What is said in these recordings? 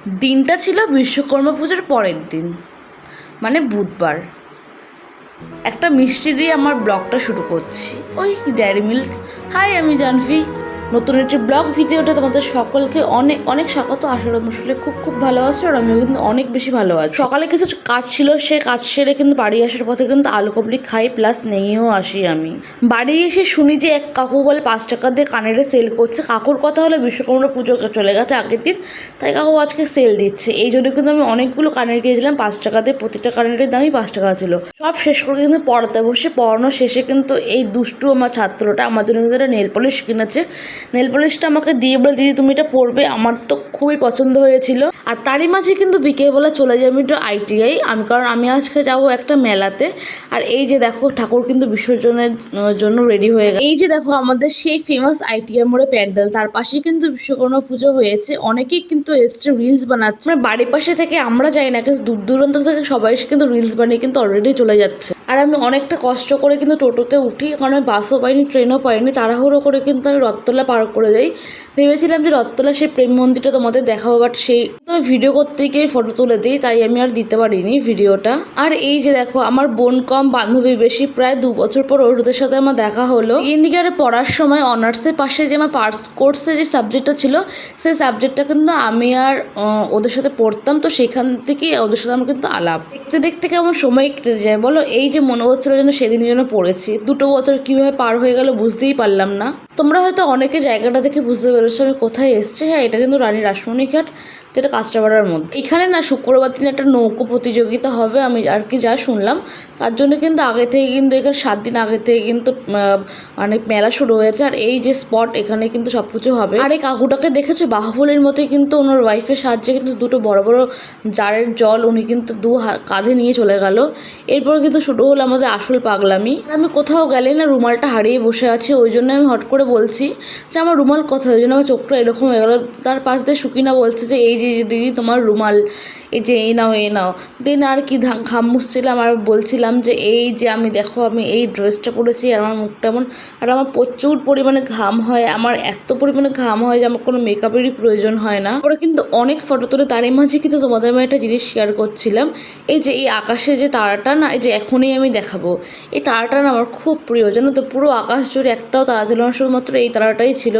দিনটা ছিল বিশ্বকর্মা পুজোর পরের দিন, মানে বুধবার। একটা মিষ্টি দিয়ে আমার ব্লগটা শুরু করছি, ওই ডেয়ারি মিল্ক। হাই, আমি জানভি। নতুন একটি ব্লগ ভিডিওটা তোমাদের সকলকে অনেক অনেক স্বাগত। আসলে আসলে খুব খুব ভালো আছে, আর আমিও কিন্তু অনেক বেশি ভালো আছি। সকালে কিছু কাজ ছিল, সে কাজ সেরে কিন্তু বাড়ি আসার পথে কিন্তু আলু কাবলি খাই, প্লাস নিয়েও আসি আমি। বাড়ি এসে শুনি যে এক কাকু বলে 5 টাকা দিয়ে কানেরে সেল করছে। কাকুর কথা হলে বিশ্বকর্মা পুজো চলে গেছে আগের দিন, তাই কাকু আজকে সেল দিচ্ছে। এই জন্য কিন্তু আমি অনেকগুলো কানের কিনেছিলাম 5 টাকা দিয়ে। প্রতিটা কানেরের দামই 5 টাকা ছিল। সব শেষ করে কিন্তু পড়াতে বসে, পড়ানো শেষে কিন্তু এই দুষ্টু আমার ছাত্রটা আমার জন্য কিন্তু একটা নেল পলিশ কিনেছে। নেল পলিশটা আমাকে দিয়ে বলে, দিদি তুমি এটা পরবে, আমার তো খুবই পছন্দ হয়েছিল। আর তারই মাঝে কিন্তু বিকেলবেলা চলে যাই আমি একটু ITI, কারণ আমি আজকে যাবো একটা মেলাতে। আর এই যে দেখো, ঠাকুর কিন্তু বিসর্জনের জন্য রেডি হয়ে গেছে। এই যে দেখো আমাদের সেই ফেমাস ITI মোড়ে প্যান্ডেল, তার পাশেই কিন্তু বিশ্বকর্মা পুজো হয়েছে। অনেকেই কিন্তু এসছে, রিলস বানাচ্ছে। বাড়ির পাশে থেকে আমরা যাই না, কিন্তু দূর দূরান্ত থেকে সবাই এসে কিন্তু রিলস বানিয়ে কিন্তু অলরেডি চলে যাচ্ছে। আর আমি অনেকটা কষ্ট করে কিন্তু টোটোতে উঠি, কারণ আমি বাসও পাইনি, ট্রেনও পাইনি। তাড়াহুড়ো করে কিন্তু আমি রথতলা পার করে যাই। ভেবেছিলাম যে রথতলা সেই প্রেম মন্দিরটা তোমাদের দেখাবো, বাট সেই আমি ভিডিও করতে গিয়ে ফটো তুলে দিই, তাই আমি আর দিতে পারিনি ভিডিওটা। আর এই যে দেখো, আমার বোন কম বান্ধবী বেশি, প্রায় 2 বছর পর ওদের সাথে আমার দেখা হলো। ইন্ডিয়ারে পড়ার সময় অনার্সের পাশে যে আমার পার্স কোর্সে যে সাবজেক্টটা ছিল, সেই সাবজেক্টটা কিন্তু আমি আর ওদের সাথে পড়তাম। তো সেখান থেকে ওদের সাথে আমার কিন্তু আলাপ। দেখতে দেখতে কেমন সময় কেটে যায় বলো। এই যে মনে হচ্ছিল যেন সেদিনই যেন পড়েছি। 2 বছর কীভাবে পার হয়ে গেল বুঝতেই পারলাম না। তোমরা হয়তো অনেকে জায়গাটা দেখে বুঝতে পেরেছো আমি কোথায় এসেছি। হ্যাঁ, এটা কিন্তু রানী রাসমণিঘাট, যেটা কাঁচরাপাড়ার মধ্যে। এখানে না শুক্রবার দিন একটা নৌকো প্রতিযোগিতা হবে, আমি আর কি যা শুনলাম। তার জন্য কিন্তু আগে থেকে কিন্তু এখানে 7 দিন আগে থেকে কিন্তু অনেক মেলা শুরু হয়েছে। আর এই যে স্পট, এখানে কিন্তু সব কিছু হবে। আর এই কাকুটাকে দেখেছো, বাহুবলীর মতোই কিন্তু ওনার ওয়াইফের সাহায্যে কিন্তু 2টো বড় বড় জারের জল উনি কিন্তু কাঁধে নিয়ে চলে গেল। এরপর কিন্তু শুরু হলো আমাদের আসল পাগলামি। আমি কোথাও গেলে না রুমালটা হারিয়ে বসে আছি, ওই জন্য আমি হট করে বলছি যে আমার রুমাল কোথায়। ওই জন্য আমার চোখটা এরকম হয়ে গেল। তার পাশ দিয়ে সুকিনা বলছে যে এই যে দিদি তোমার রুমাল, এই যে এই নাও এই নাও। দিন আর কি ঘাম মুছছিলাম, আর বলছিলাম যে এই যে আমি দেখো, আমি এই ড্রেসটা পরেছি, আর আমার মুখটা এমন। আর আমার প্রচুর পরিমাণে ঘাম হয়, আমার এত পরিমাণে ঘাম হয় যে আমার কোনো মেকআপেরই প্রয়োজন হয় না। ওরা কিন্তু অনেক ফটো তোলে। তারই মাঝে কিন্তু তোমাদের আমি একটা জিনিস শেয়ার করছিলাম। এই যে এই আকাশে যে তারাটা না, এই যে এখনই আমি দেখাবো, এই তারাটা না আমার খুব প্রিয়, জানো তো। পুরো আকাশ জুড়ে একটাও তারা ছিল না, শুধুমাত্র এই তারাটাই ছিল।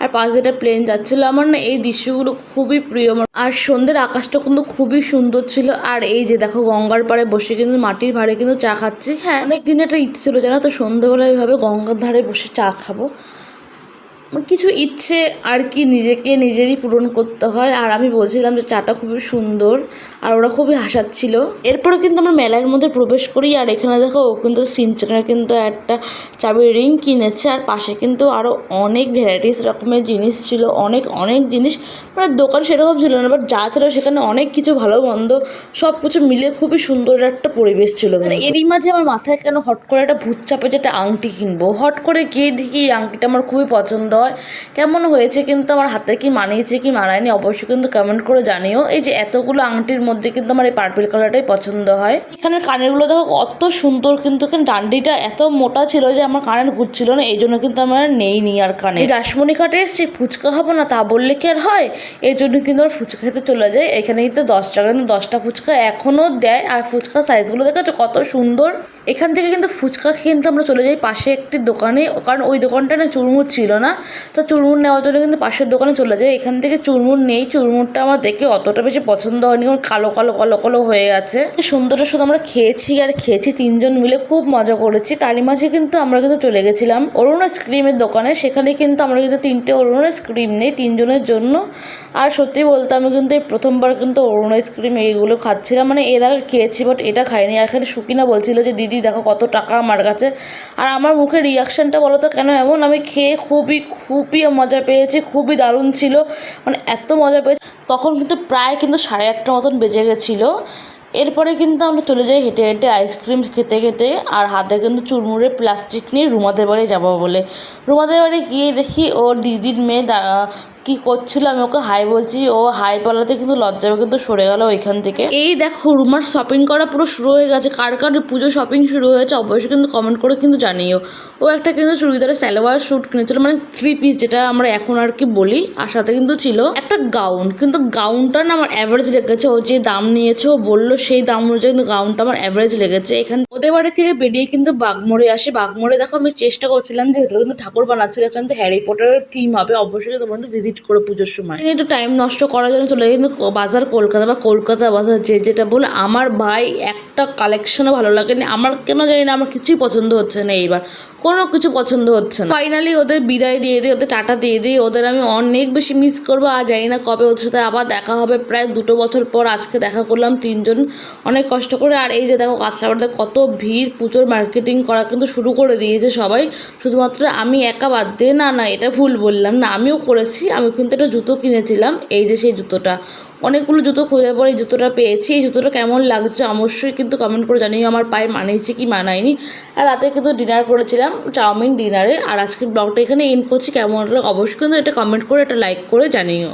আর পাশ দিয়ে প্লেন যাচ্ছিলো। আমার না এই দৃশ্যগুলো খুবই প্রিয়। আর সন্ধ্যের আকাশটা কিন্তু খুবই সুন্দর ছিল। আর এই যে দেখো, গঙ্গার পাড়ে বসে কিন্তু মাটির ভাঁড়ে কিন্তু চা খাচ্ছি। হ্যাঁ, অনেক দিন একটা ইচ্ছে ছিল, জানো তো, সন্ধ্যেবেলায় এইভাবে গঙ্গার ধারে বসে চা খাবো। কিছু ইচ্ছে আর কি নিজেরই পূরণ করতে হয়। আর আমি বলছিলাম যে চাটা খুবই সুন্দর, আর ওরা খুবই হাসাচ্ছিল। এরপরে কিন্তু আমরা মেলার মধ্যে প্রবেশ করি। আর এখানে দেখো, ও কিন্তু সিনচানের কিন্তু একটা চাবির রিং কিনেছে। আর পাশে কিন্তু আরও অনেক ভ্যারাইটিস রকমের জিনিস ছিল, অনেক অনেক জিনিস। মানে দোকান সেরকম ছিল না, বাট যা ছিল সেখানে অনেক কিছু ভালো মন্দ সব কিছু মিলে খুবই সুন্দর একটা পরিবেশ ছিল। এরই মাঝে আমার মাথায় কেন হট করে একটা ভূত চাপে যে একটা আংটি কিনবো। হট করে গিয়ে দেখি এই আংটিটা আমার খুবই পছন্দ হয়। কেমন হয়েছে কিন্তু আমার হাতে কি মানিয়েছে কি মানায়নি অবশ্যই কিন্তু কমেন্ট করে জানিও। এই যে এতগুলো আংটির মধ্যে কিন্তু আমার এই পার্পল কালারটাই পছন্দ হয়। এখানে কানেরগুলো দেখো কত সুন্দর, কিন্তু এখানে ডান্ডিটা এত মোটা ছিল যে আমার কানের ঘুরছিল না, এই জন্য কিন্তু আমার নেইনি আর কানে। রাসমণিঘাটে এসে ফুচকা খাবো না তা বললে কি আর হয়, এই জন্য কিন্তু আমার ফুচকা খেতে চলে যায়। এখানে কিন্তু 10 টাকা কিন্তু 10টা ফুচকা এখনও দেয়। আর ফুচকা সাইজগুলো দেখেছো কত সুন্দর। এখান থেকে কিন্তু ফুচকা খেয়ে কিন্তু আমরা চলে যাই পাশে একটি দোকানে, কারণ ওই দোকানটা না চুরমুর ছিল না। তো চুরমুর নেওয়ার জন্য কিন্তু পাশের দোকানে চলে যায়। এখান থেকে চুরমুর নেই। চুরমুরটা আমার দেখে অতটা বেশি পছন্দ হয়নি, কারণ কালো কালো কালো কালো হয়ে গেছে। সুন্দরটা শুধু আমরা খেয়েছি আর খেয়েছি, 3 জন মিলে খুব মজা করেছি। তারই মাঝে কিন্তু আমরা কিন্তু চলে গেছিলাম অরুণ আইসক্রিমের দোকানে। সেখানে কিন্তু আমরা কিন্তু 3টে অরুণ আইসক্রিম নেই 3 জনের জন্য। আর সত্যি বলতে আমি কিন্তু এই প্রথমবার কিন্তু অরুণ আইসক্রিম এইগুলো খাচ্ছিলাম, মানে এর আগে খেয়েছি বাট এটা খাইনি। আর এখানে সুকিনা বলছিল যে দিদি দেখো কত টাকা আমার কাছে। আর আমার মুখের রিয়াকশানটা বলো তো কেন এমন। আমি খেয়ে খুবই খুবই মজা পেয়েছি, খুবই দারুণ ছিল, মানে এত মজা পেয়েছি। তখন কিন্তু প্রায় কিন্তু 1:30 মতন বেজে গেছিলো। এরপরে কিন্তু আমরা চলে যাই হেঁটে হেঁটে আইসক্রিম খেতে খেতে, আর হাতে কিন্তু চুরমুড়ে প্লাস্টিক নিয়ে রুমাদের বাড়ি যাবো বলে। রুমাদের বাড়ি গিয়ে দেখি ওর দিদির মেয়ে কি করছিল, আমি ওকে হাই বলছি, ও হাই বলাতে কিন্তু লজ্জাবে কিন্তু সরে গেল ওইখান থেকে। এই দেখো রুমার শপিং করা পুরো শুরু হয়ে গেছে। কার কার পুজো শপিং শুরু হয়েছে অবশ্যই কিন্তু কমেন্ট করে কিন্তু জানিও। ও একটা কিন্তু চুড়িদারের সালোয়ার স্যুট কিনেছিল, মানে 3 পিস যেটা আমরা এখন আর কি বলি, আর সাথে কিন্তু ছিল একটা গাউন। কিন্তু গাউনটা না আমার অ্যাভারেজ লেগেছে। ও যে দাম নিয়েছে ও বললো সেই দাম অনুযায়ী কিন্তু গাউনটা আমার অ্যাভারেজ লেগেছে। এখান ওদের বাড়ি থেকে বেরিয়ে কিন্তু বাগমোড়ে আসে। বাগমোড়ে দেখো আমি চেষ্টা করছিলাম যে ভেতরে কিন্তু ঠাকুর বানাচ্ছিল, এখানে তো হ্যারি পটারের থিম হবে, অবশ্যই তোমরা কিন্তু ভিজিট করো পুজোর সময়। একটু টাইম নষ্ট করার জন্য চলে কিন্তু বাজার কলকাতা বা কলকাতা বাজার যেটা বলে। আমার ভাই একটা কালেকশনও ভালো লাগেনি, আমার কেন জানি না, আমার কিছুই পছন্দ হচ্ছে না এইবার, কোনো কিছু পছন্দ হচ্ছে না। ফাইনালি ওদের বিদায় দিয়ে দিই, ওদের টাটা দিয়ে দিই। ওদের আমি অনেক বেশি মিস করবো, আর জানি না কবে ওদের সাথে আবার দেখা হবে। প্রায় 2 বছর পর আজকে দেখা করলাম 3 জন অনেক কষ্ট করে। আর এই যে দেখো কাঁচরাপাড়াতে কত ভিড়, পুজোর মার্কেটিং করা কিন্তু শুরু করে দিয়েছে সবাই, শুধুমাত্র আমি একা বাদ দিয়ে। না এটা ভুল বললাম, না আমিও করেছি। আমি কিন্তু একটা জুতো কিনেছিলাম, এই যে সেই জুতোটা, অনেকগুলো জুতো খোঁজার পর এই জুতোটা পেয়েছি। এই জুতোটা কেমন লাগছে অবশ্যই কিন্তু কমেন্ট করে জানিও, আমার পায়ে মানিয়েছে কি মানায়নি। আর রাতে কিন্তু ডিনার করেছিলাম চাউমিন ডিনারে। আর আজকের ব্লগটা এখানে এন্ড করছি, কেমন লাগলো অবশ্যই কিন্তু এটা কমেন্ট করে, এটা লাইক করে জানিও।